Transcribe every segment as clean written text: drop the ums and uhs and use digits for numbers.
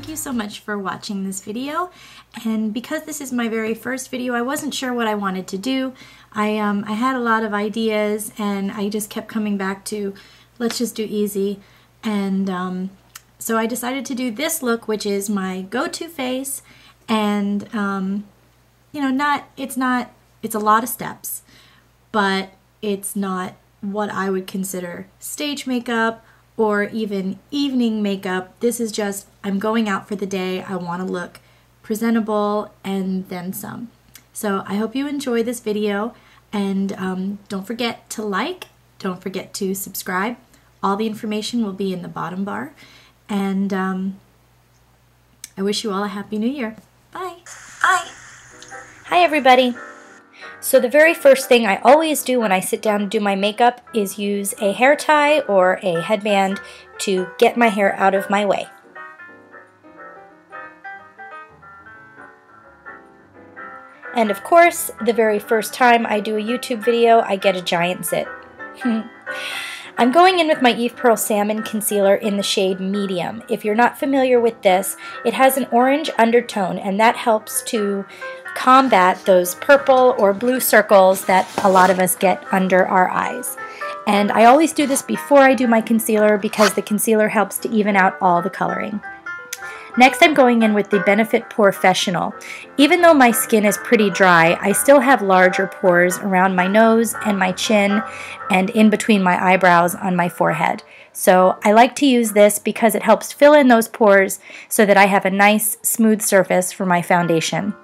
you so much for watching this video. And because this is my very first video, I wasn't sure what I wanted to do. I had a lot of ideas and I just kept coming back to let's just do easy. And so I decided to do this look, which is my go-to face. And you know, it's a lot of steps, but it's not what I would consider stage makeup or even evening makeup. This is just, I'm going out for the day, I want to look presentable and then some. So I hope you enjoy this video, and don't forget to like, don't forget to subscribe. All the information will be in the bottom bar, and I wish you all a Happy New Year. Bye. Bye. Hi everybody. So the very first thing I always do when I sit down to do my makeup is use a hair tie or a headband to get my hair out of my way. And of course, the very first time I do a YouTube video, I get a giant zit. I'm going in with my Eve Pearl Salmon Concealer in the shade Medium. If you're not familiar with this, it has an orange undertone, and that helps to combat those purple or blue circles that a lot of us get under our eyes. And I always do this before I do my concealer because the concealer helps to even out all the coloring. Next, I'm going in with the Benefit Porefessional. Even though my skin is pretty dry, I still have larger pores around my nose and my chin and in between my eyebrows on my forehead. So I like to use this because it helps fill in those pores so that I have a nice smooth surface for my foundation.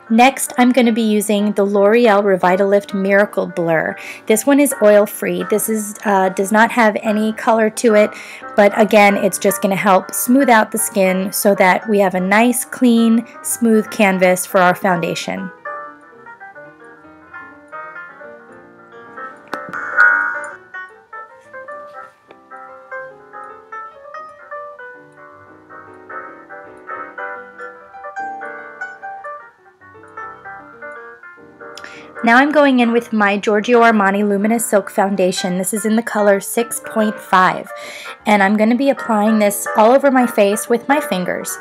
Next, I'm going to be using the L'Oreal Revitalift Miracle Blur. This one is oil-free. This does not have any color to it, but again, it's just going to help smooth out the skin so that we have a nice, clean, smooth canvas for our foundation. Now I'm going in with my Georgio Armani Luminous Silk Foundation. This is in the color 6.5. And I'm going to be applying this all over my face with my fingers.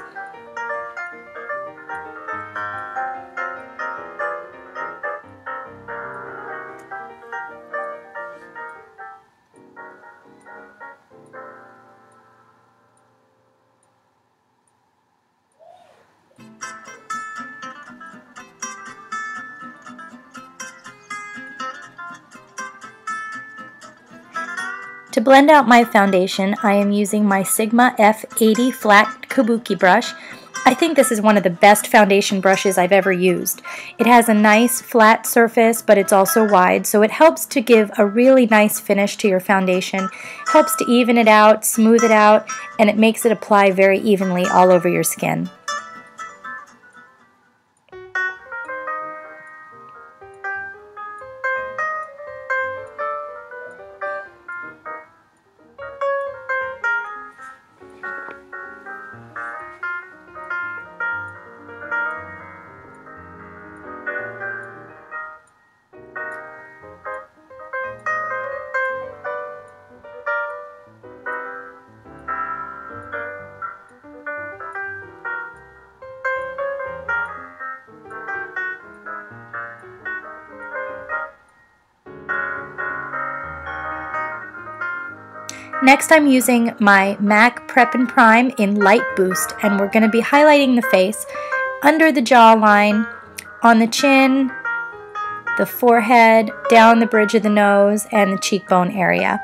To blend out my foundation, I am using my Sigma F80 flat kabuki brush. I think this is one of the best foundation brushes I've ever used. It has a nice flat surface, but it's also wide, so it helps to give a really nice finish to your foundation, helps to even it out, smooth it out, and it makes it apply very evenly all over your skin. Next, I'm using my MAC Prep and Prime in Light Boost, and we're going to be highlighting the face under the jawline, on the chin, the forehead, down the bridge of the nose, and the cheekbone area.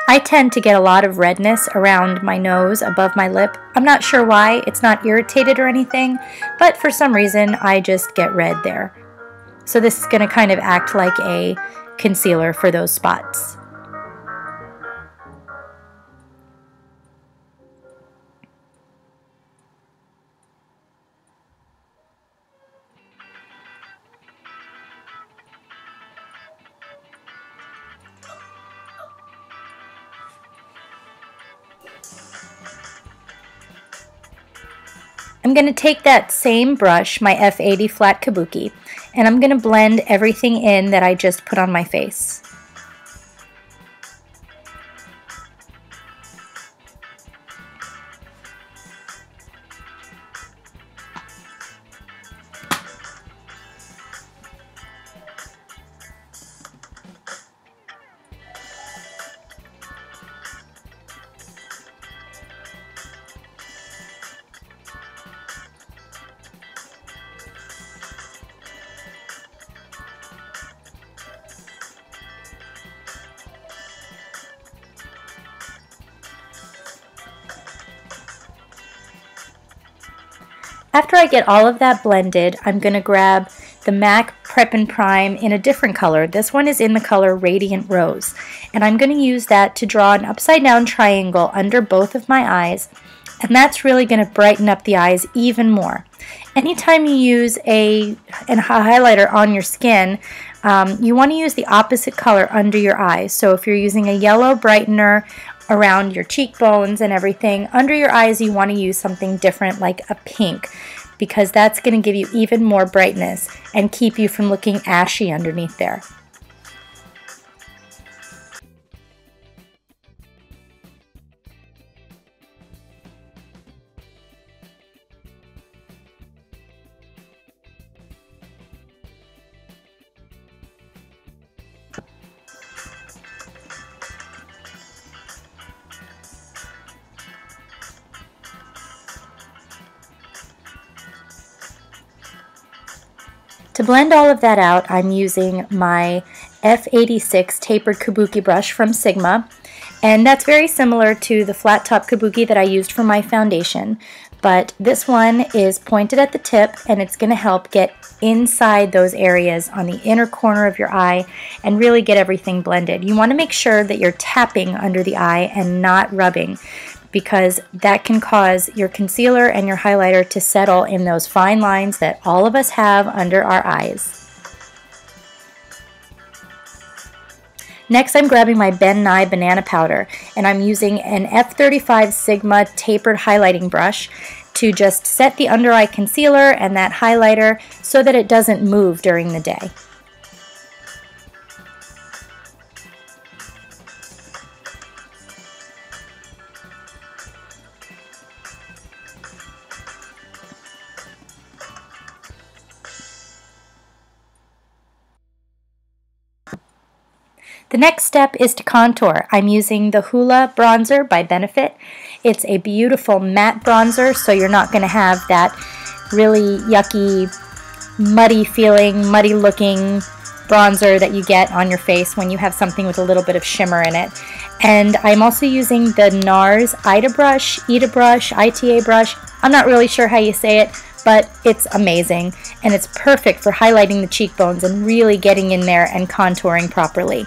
I tend to get a lot of redness around my nose, above my lip. I'm not sure why. It's not irritated or anything, but for some reason I just get red there. So this is going to kind of act like a concealer for those spots. I'm going to take that same brush, my F80 flat kabuki, and I'm going to blend everything in that I just put on my face. After I get all of that blended, I'm going to grab the MAC Prep and Prime in a different color. This one is in the color Radiant Rose. And I'm going to use that to draw an upside down triangle under both of my eyes. And that's really going to brighten up the eyes even more. Anytime you use a highlighter on your skin, you want to use the opposite color under your eyes. So if you're using a yellow brightener around your cheekbones and everything, under your eyes you want to use something different like a pink, because that's going to give you even more brightness and keep you from looking ashy underneath there. To blend all of that out, I'm using my F86 tapered kabuki brush from Sigma, and that's very similar to the flat top kabuki that I used for my foundation, but this one is pointed at the tip and it's going to help get inside those areas on the inner corner of your eye and really get everything blended. You want to make sure that you're tapping under the eye and not rubbing, because that can cause your concealer and your highlighter to settle in those fine lines that all of us have under our eyes. Next, I'm grabbing my Nye Banana Powder, and I'm using an F35 Sigma tapered highlighting brush to just set the under eye concealer and that highlighter so that it doesn't move during the day. The next step is to contour. I'm using the Hoola bronzer by Benefit. It's a beautiful matte bronzer, so you're not going to have that really yucky, muddy feeling, muddy looking bronzer that you get on your face when you have something with a little bit of shimmer in it. And I'm also using the NARS ITA brush, ITA brush. I'm not really sure how you say it, but it's amazing. And it's perfect for highlighting the cheekbones and really getting in there and contouring properly.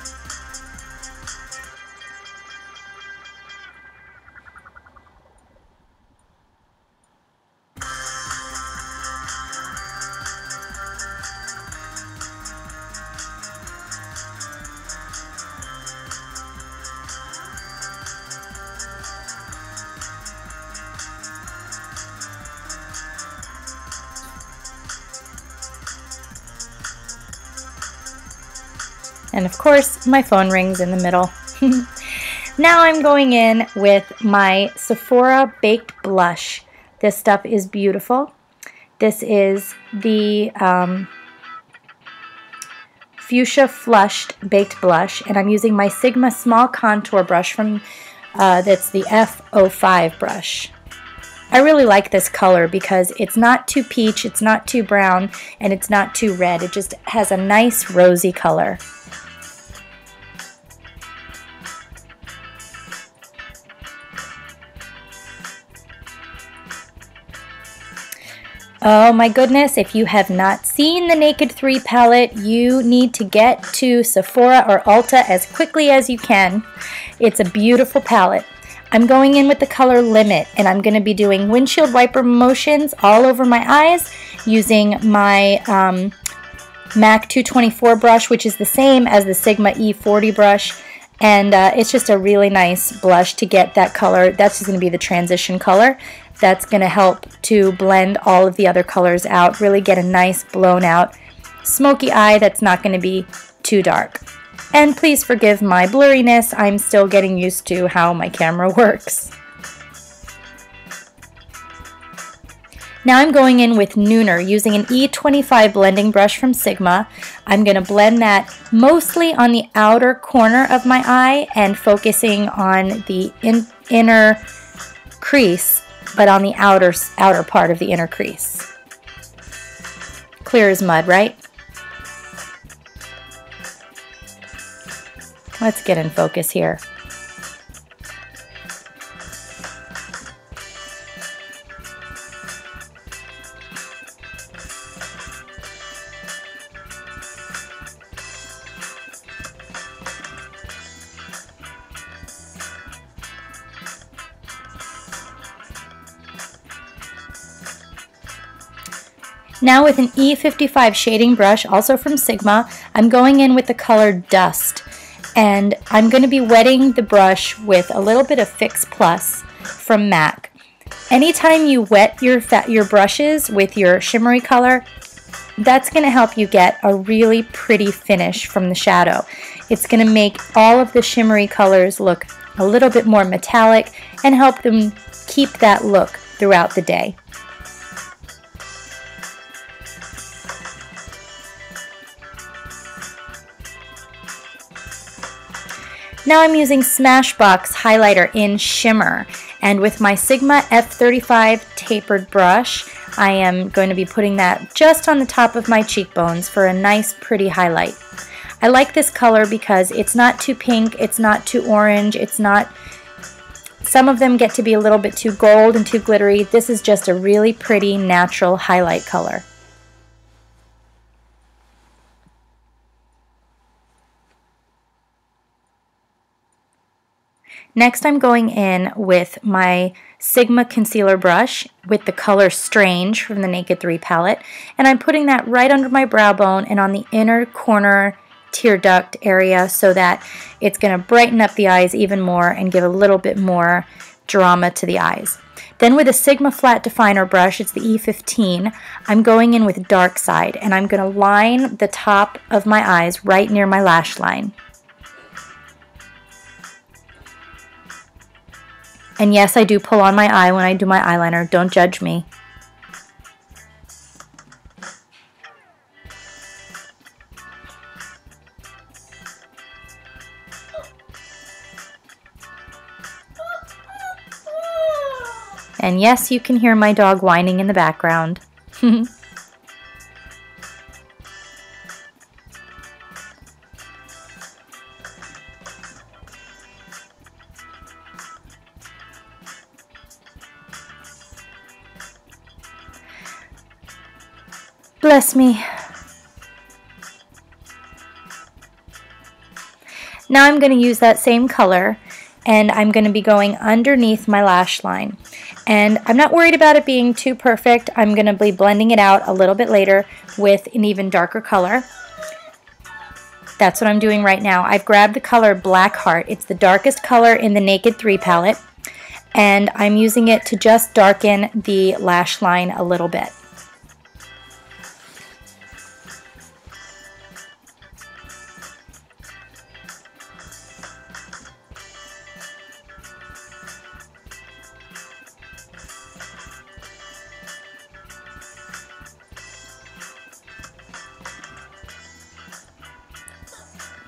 And of course, my phone rings in the middle. Now I'm going in with my Sephora Baked Blush. This stuff is beautiful. This is the Fuchsia Flushed Baked Blush, and I'm using my Sigma Small Contour Brush from, that's the F05 brush. I really like this color because it's not too peach, it's not too brown, and it's not too red. It just has a nice rosy color. Oh my goodness, if you have not seen the Naked 3 palette, you need to get to Sephora or Ulta as quickly as you can. It's a beautiful palette. I'm going in with the color Limit, and I'm going to be doing windshield wiper motions all over my eyes using my MAC 224 brush, which is the same as the Sigma E40 brush. And it's just a really nice blush to get that color. That's just going to be the transition color. that's going to help to blend all of the other colors out, really get a nice blown out smoky eye that's not going to be too dark. And please forgive my blurriness, I'm still getting used to how my camera works. Now I'm going in with Nooner using an E25 blending brush from Sigma. I'm going to blend that mostly on the outer corner of my eye and focusing on the inner crease, but on the outer part of the inner crease. Clear as mud, right? Let's get in focus here. Now with an E55 shading brush, also from Sigma, I'm going in with the color Dust. And I'm going to be wetting the brush with a little bit of Fix Plus from MAC. Anytime you wet your brushes with your shimmery color, that's going to help you get a really pretty finish from the shadow. It's going to make all of the shimmery colors look a little bit more metallic and help them keep that look throughout the day. Now I'm using Smashbox highlighter in Shimmer, and with my Sigma F35 tapered brush, I am going to be putting that just on the top of my cheekbones for a nice pretty highlight. I like this color because it's not too pink, it's not too orange, some of them get to be a little bit too gold and too glittery. This is just a really pretty natural highlight color. Next I'm going in with my Sigma concealer brush with the color Strange from the Naked 3 palette, and I'm putting that right under my brow bone and on the inner corner tear duct area so that it's going to brighten up the eyes even more and give a little bit more drama to the eyes. Then with a Sigma flat definer brush, it's the E15, I'm going in with Dark Side, and I'm going to line the top of my eyes right near my lash line. And yes, I do pull on my eye when I do my eyeliner. Don't judge me. And yes, you can hear my dog whining in the background. Bless me. Now I'm going to use that same color and I'm going to be going underneath my lash line. And I'm not worried about it being too perfect. I'm going to be blending it out a little bit later with an even darker color. That's what I'm doing right now. I've grabbed the color Black Heart. It's the darkest color in the Naked 3 palette. And I'm using it to just darken the lash line a little bit.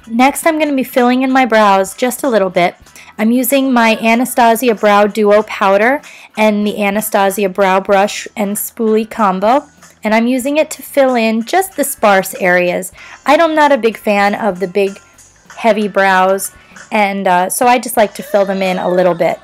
Next, I'm going to be filling in my brows just a little bit. I'm using my Anastasia Brow Duo Powder and the Anastasia Brow Brush and Spoolie combo, and I'm using it to fill in just the sparse areas. I'm not a big fan of the big, heavy brows, and so I just like to fill them in a little bit.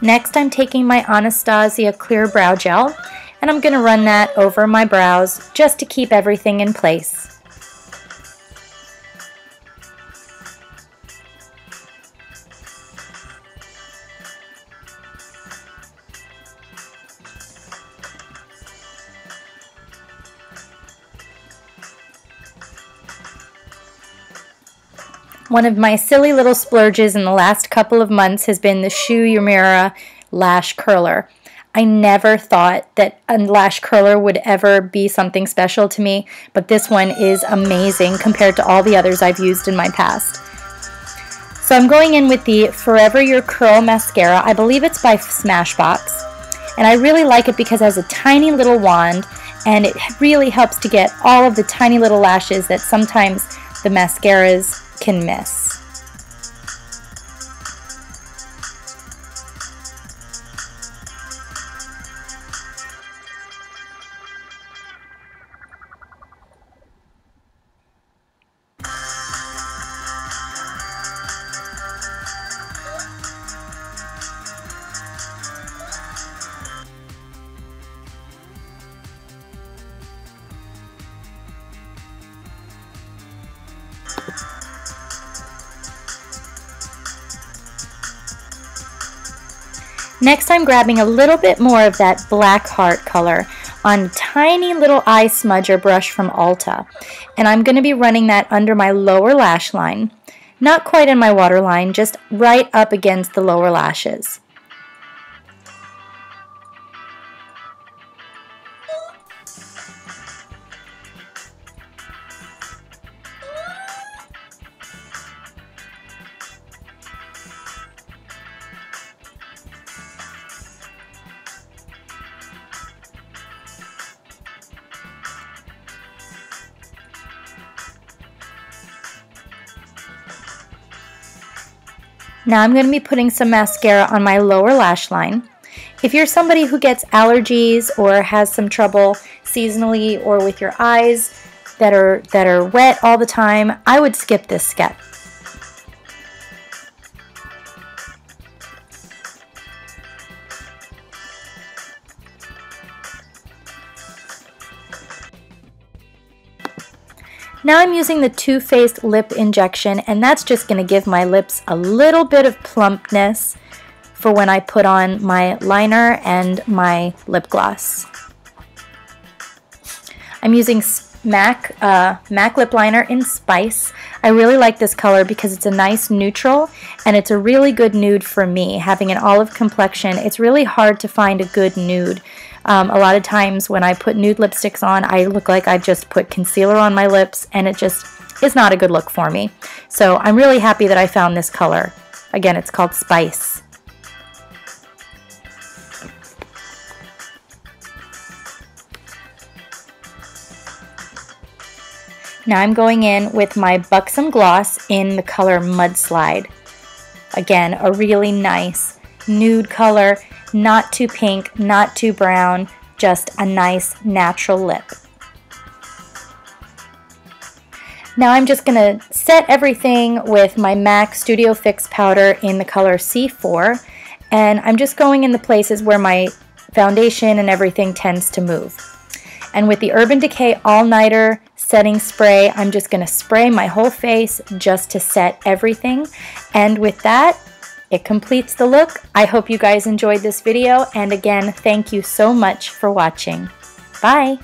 Next, I'm taking my Anastasia Clear Brow Gel, and I'm going to run that over my brows just to keep everything in place. One of my silly little splurges in the last couple of months has been the Shu Uemura Lash Curler. I never thought that a lash curler would ever be something special to me, but this one is amazing compared to all the others I've used in my past. So I'm going in with the Forever Your Curl Mascara. I believe it's by Smashbox. And I really like it because it has a tiny little wand, and it really helps to get all of the tiny little lashes that sometimes the mascaras can miss. Next, I'm grabbing a little bit more of that black heart color on a tiny little eye smudger brush from Ulta. And I'm going to be running that under my lower lash line. Not quite in my waterline, just right up against the lower lashes. Now I'm going to be putting some mascara on my lower lash line. If you're somebody who gets allergies or has some trouble seasonally or with your eyes that are wet all the time, I would skip this step. Now I'm using the TooFaced Lip Injection, and that's just going to give my lips a little bit of plumpness for when I put on my liner and my lip gloss. I'm using MAC Lip Liner in Spice. I really like this color because it's a nice neutral, and it's a really good nude for me. Having an olive complexion, it's really hard to find a good nude. A lot of times when I put nude lipsticks on, I look like I just put concealer on my lips, and it just is not a good look for me. So I'm really happy that I found this color. Again, it's called Spice. Now I'm going in with my Buxom Gloss in the color Mudslide. Again, a really nice nude color. Not too pink, not too brown, just a nice natural lip. Now I'm just going to set everything with my MAC Studio Fix powder in the color C4, and I'm just going in the places where my foundation and everything tends to move. And with the Urban Decay All Nighter setting spray, I'm just going to spray my whole face just to set everything. And with that, it completes the look. I hope you guys enjoyed this video, and again, thank you so much for watching. Bye!